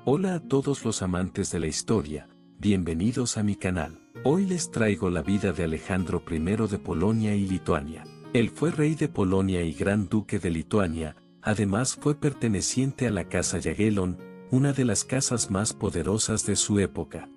Hola a todos los amantes de la historia, bienvenidos a mi canal. Hoy les traigo la vida de Alejandro I de Polonia y Lituania. Él fue rey de Polonia y gran duque de Lituania, además fue perteneciente a la casa Jagellón, una de las casas más poderosas de su época.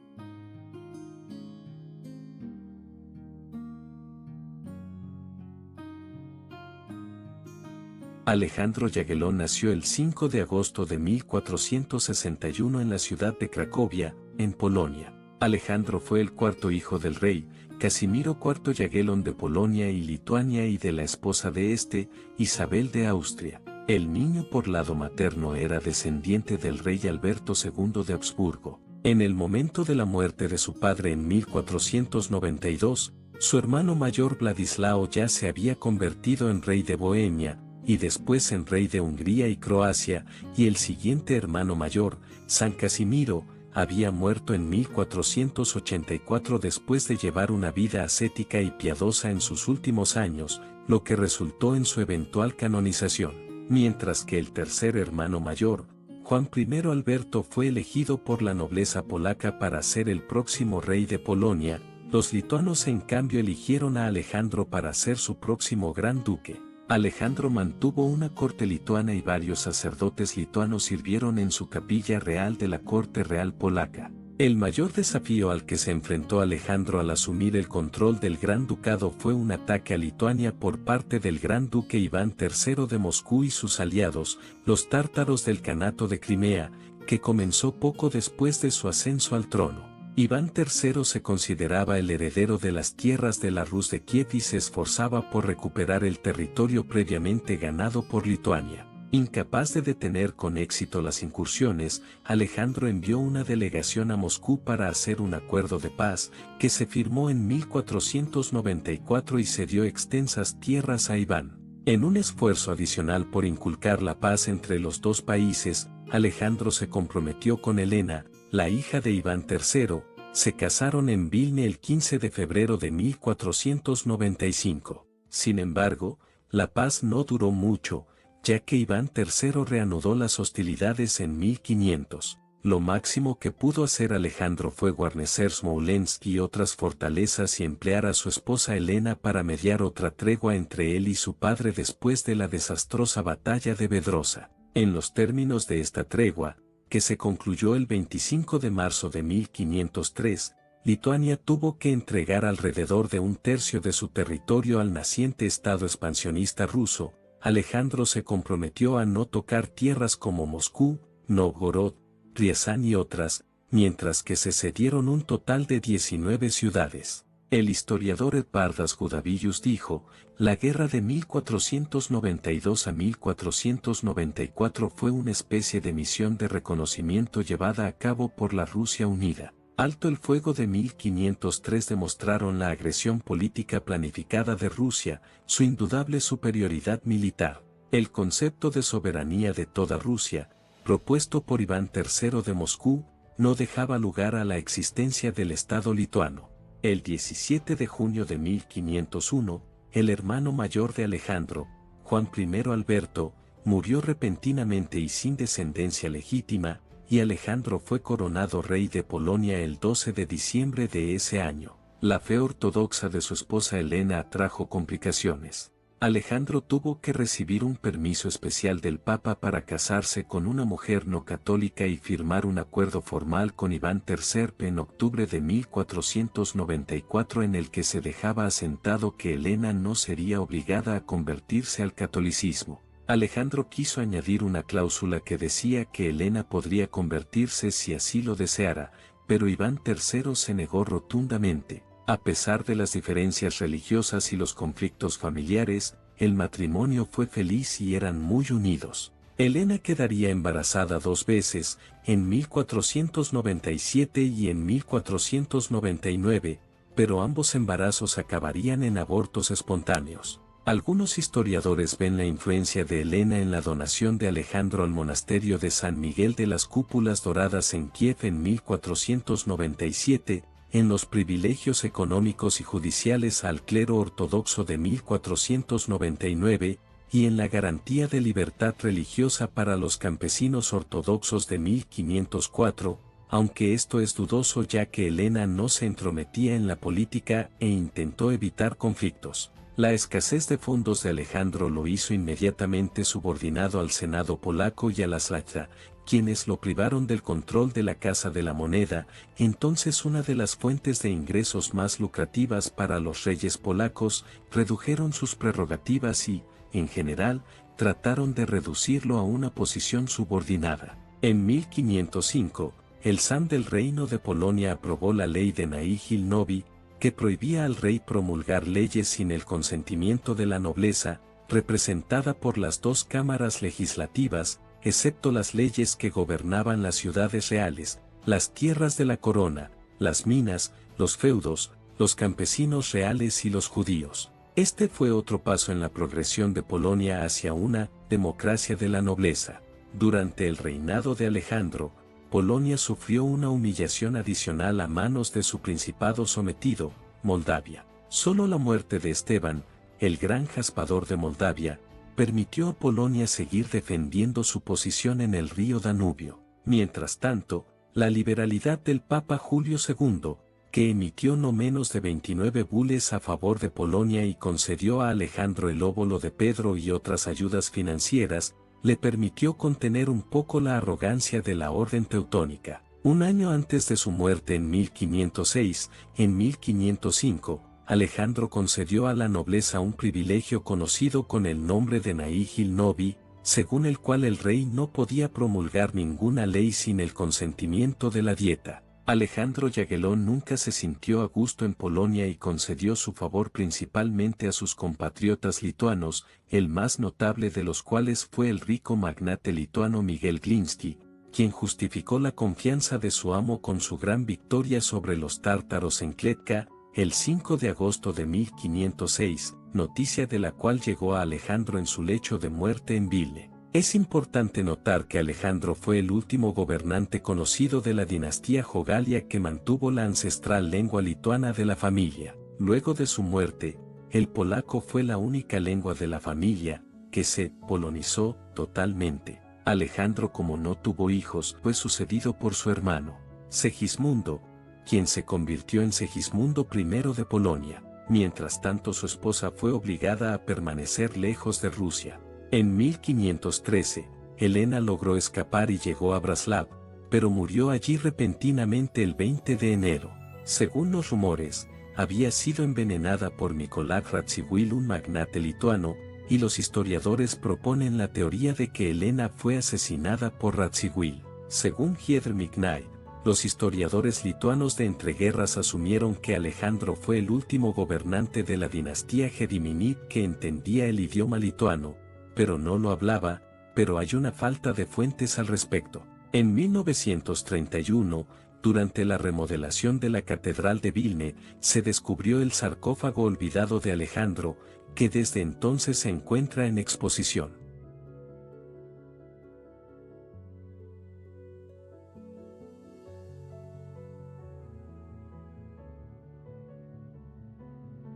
Alejandro Jagellón nació el 5 de agosto de 1461 en la ciudad de Cracovia, en Polonia. Alejandro fue el cuarto hijo del rey, Casimiro IV Jagellón de Polonia y Lituania y de la esposa de este, Isabel de Austria. El niño por lado materno era descendiente del rey Alberto II de Habsburgo. En el momento de la muerte de su padre en 1492, su hermano mayor Vladislao ya se había convertido en rey de Bohemia, y después en rey de Hungría y Croacia, y el siguiente hermano mayor, San Casimiro, había muerto en 1484 después de llevar una vida ascética y piadosa en sus últimos años, lo que resultó en su eventual canonización. Mientras que el tercer hermano mayor, Juan I Alberto, fue elegido por la nobleza polaca para ser el próximo rey de Polonia, los lituanos en cambio eligieron a Alejandro para ser su próximo gran duque. Alejandro mantuvo una corte lituana y varios sacerdotes lituanos sirvieron en su capilla real de la corte real polaca. El mayor desafío al que se enfrentó Alejandro al asumir el control del Gran Ducado fue un ataque a Lituania por parte del Gran Duque Iván III de Moscú y sus aliados, los tártaros del Kanato de Crimea, que comenzó poco después de su ascenso al trono. Iván III se consideraba el heredero de las tierras de la Rus de Kiev y se esforzaba por recuperar el territorio previamente ganado por Lituania. Incapaz de detener con éxito las incursiones, Alejandro envió una delegación a Moscú para hacer un acuerdo de paz, que se firmó en 1494 y cedió extensas tierras a Iván. En un esfuerzo adicional por inculcar la paz entre los dos países, Alejandro se comprometió con Helena, la hija de Iván III, se casaron en Vilna el 15 de febrero de 1495. Sin embargo, la paz no duró mucho, ya que Iván III reanudó las hostilidades en 1500. Lo máximo que pudo hacer Alejandro fue guarnecer Smolensk y otras fortalezas y emplear a su esposa Helena para mediar otra tregua entre él y su padre después de la desastrosa batalla de Bedrosa. En los términos de esta tregua, que se concluyó el 25 de marzo de 1503, Lituania tuvo que entregar alrededor de un tercio de su territorio al naciente estado expansionista ruso. Alejandro se comprometió a no tocar tierras como Moscú, Novgorod, Riazán y otras, mientras que se cedieron un total de 19 ciudades. El historiador Edvardas Gudavius dijo, la guerra de 1492 a 1494 fue una especie de misión de reconocimiento llevada a cabo por la Rusia unida. Alto el fuego de 1503 demostraron la agresión política planificada de Rusia, su indudable superioridad militar. El concepto de soberanía de toda Rusia, propuesto por Iván III de Moscú, no dejaba lugar a la existencia del Estado lituano. El 17 de junio de 1501, el hermano mayor de Alejandro, Juan I Alberto, murió repentinamente y sin descendencia legítima, y Alejandro fue coronado rey de Polonia el 12 de diciembre de ese año. La fe ortodoxa de su esposa Helena atrajo complicaciones. Alejandro tuvo que recibir un permiso especial del Papa para casarse con una mujer no católica y firmar un acuerdo formal con Iván III en octubre de 1494 en el que se dejaba asentado que Helena no sería obligada a convertirse al catolicismo. Alejandro quiso añadir una cláusula que decía que Helena podría convertirse si así lo deseara, pero Iván III se negó rotundamente. A pesar de las diferencias religiosas y los conflictos familiares, el matrimonio fue feliz y eran muy unidos. Helena quedaría embarazada 2 veces, en 1497 y en 1499, pero ambos embarazos acabarían en abortos espontáneos. Algunos historiadores ven la influencia de Helena en la donación de Alejandro al monasterio de San Miguel de las Cúpulas Doradas en Kiev en 1497, en los privilegios económicos y judiciales al clero ortodoxo de 1499, y en la garantía de libertad religiosa para los campesinos ortodoxos de 1504, aunque esto es dudoso ya que Helena no se entrometía en la política e intentó evitar conflictos. La escasez de fondos de Alejandro lo hizo inmediatamente subordinado al Senado polaco y a la Sejm, quienes lo privaron del control de la Casa de la Moneda, entonces una de las fuentes de ingresos más lucrativas para los reyes polacos, redujeron sus prerrogativas y, en general, trataron de reducirlo a una posición subordinada. En 1505, el Sejm del Reino de Polonia aprobó la ley de Nihil Novi, que prohibía al rey promulgar leyes sin el consentimiento de la nobleza, representada por las dos cámaras legislativas, excepto las leyes que gobernaban las ciudades reales, las tierras de la corona, las minas, los feudos, los campesinos reales y los judíos. Este fue otro paso en la progresión de Polonia hacia una democracia de la nobleza. Durante el reinado de Alejandro, Polonia sufrió una humillación adicional a manos de su principado sometido, Moldavia. Solo la muerte de Esteban, el gran jaspador de Moldavia, permitió a Polonia seguir defendiendo su posición en el río Danubio. Mientras tanto, la liberalidad del Papa Julio II, que emitió no menos de 29 bules a favor de Polonia y concedió a Alejandro el óbolo de Pedro y otras ayudas financieras, le permitió contener un poco la arrogancia de la orden teutónica. Un año antes de su muerte en 1506, en 1505, Alejandro concedió a la nobleza un privilegio conocido con el nombre de Nihil Novi, según el cual el rey no podía promulgar ninguna ley sin el consentimiento de la Dieta. Alejandro Jagiellón nunca se sintió a gusto en Polonia y concedió su favor principalmente a sus compatriotas lituanos, el más notable de los cuales fue el rico magnate lituano Miguel Glinski, quien justificó la confianza de su amo con su gran victoria sobre los tártaros en Kletka, el 5 de agosto de 1506, noticia de la cual llegó a Alejandro en su lecho de muerte en Vilna. Es importante notar que Alejandro fue el último gobernante conocido de la dinastía Jogaila que mantuvo la ancestral lengua lituana de la familia. Luego de su muerte, el polaco fue la única lengua de la familia que se polonizó totalmente. Alejandro, como no tuvo hijos, fue sucedido por su hermano, Segismundo, quien se convirtió en Segismundo I de Polonia. Mientras tanto, su esposa fue obligada a permanecer lejos de Rusia. En 1513, Helena logró escapar y llegó a Braslav, pero murió allí repentinamente el 20 de enero. Según los rumores, había sido envenenada por Mykolaiv Radziwiłł, un magnate lituano, y los historiadores proponen la teoría de que Helena fue asesinada por Radziwiłł. Según Giedrė Mignai, los historiadores lituanos de entreguerras asumieron que Alejandro fue el último gobernante de la dinastía Gediminí que entendía el idioma lituano, pero no lo hablaba, pero hay una falta de fuentes al respecto. En 1931, durante la remodelación de la Catedral de Vilna, se descubrió el sarcófago olvidado de Alejandro, que desde entonces se encuentra en exposición.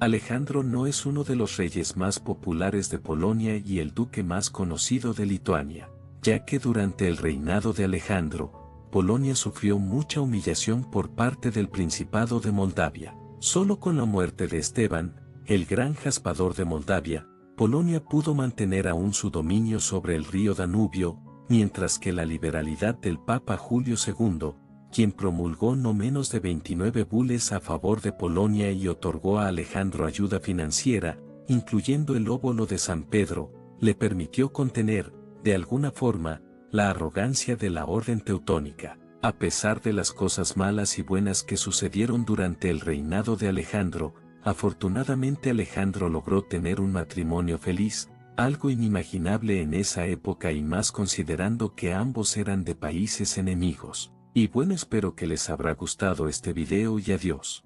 Alejandro no es uno de los reyes más populares de Polonia y el duque más conocido de Lituania, ya que durante el reinado de Alejandro, Polonia sufrió mucha humillación por parte del Principado de Moldavia. Solo con la muerte de Esteban, el gran jaspador de Moldavia, Polonia pudo mantener aún su dominio sobre el río Danubio, mientras que la liberalidad del Papa Julio II, quien promulgó no menos de 29 bules a favor de Polonia y otorgó a Alejandro ayuda financiera, incluyendo el óbolo de San Pedro, le permitió contener, de alguna forma, la arrogancia de la orden teutónica. A pesar de las cosas malas y buenas que sucedieron durante el reinado de Alejandro, afortunadamente Alejandro logró tener un matrimonio feliz, algo inimaginable en esa época y más considerando que ambos eran de países enemigos. Y bueno, espero que les habrá gustado este video y adiós.